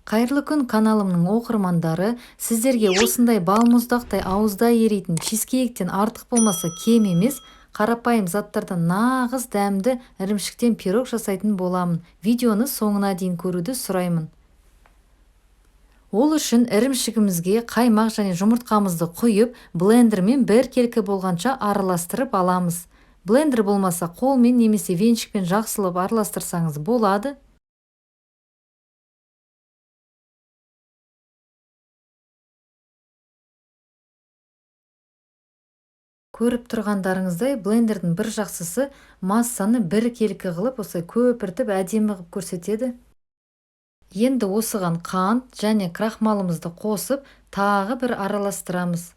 Кайырлы күн каналымның окурмандары, сиздерге осындай балмуздактай аузда эрейтин чизкейктен артык болмаса кем эмес, карапайым заттардан нагыз дәмді ірімшіктен пирог жасайтын боламын. Видеоны соңына дейін көрүүнү сураймын. Ол үшін ірімшігімізге каймак және жұмыртқамызды құйып, блендермен біркелкі болғанша араластырып аламыз. Блендер болмаса қолмен немесе венчикпен жақсылап араластырсаңыз болады. Көріп тұрғандарыңыздай, блендердің бір жақсысы массаны біркелкі қылып, осылай көпіртіп әдемі қылып көрсетеді. Енді осыған қант және крахмалымызды қосып, тағы бір араластырамыз.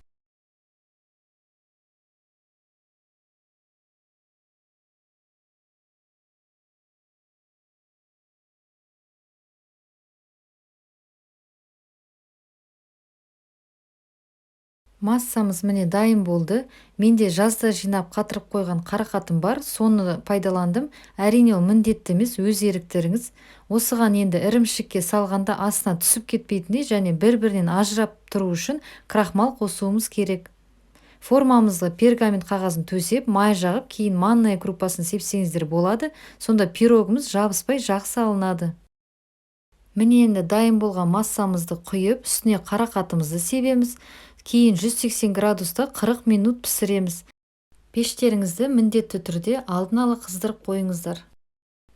Массамыз міне дайын болды. Менде жазда жинап қатырып қойған қарақатым бар, соны пайдаландым. Әрине ол міндетті емес, өз еріктеріңіз. Осыған енді ірімшікке салғанда астына түсіп кетпейтіндей және бір-бірінен ажырап тұру үшін крахмал қосуымыз керек. Формамызға пергамент қағазын төсеп, май жағып, кейін манная крупасын сепсеңіздер болады. Сонда пирогымыз жабыспай жақсы алынады. Міне енді дайын болған массамызды құйып, үстіне қарақатымызды себеміз. Кейін 180 градуста 40 минут пісіреміз. Пештеріңізді міндетті түрде алдын ала қыздырып қойыңыздар.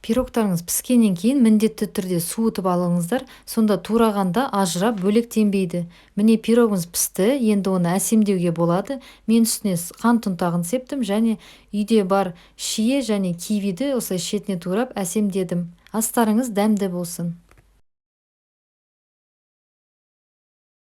Пирогтарыңыз піскеннен кейін міндетті түрде суытып алыңыздар, сонда турағанда ажырап бөлектенбейді. Міне пирогымыз пісті, енді оны әсемдеуге болады. Мен үстіне қант ұнтағын септім және үйде бар шие және кивиді осылай шетіне турап әсемдедім. Астарыңыз дәмді болсын.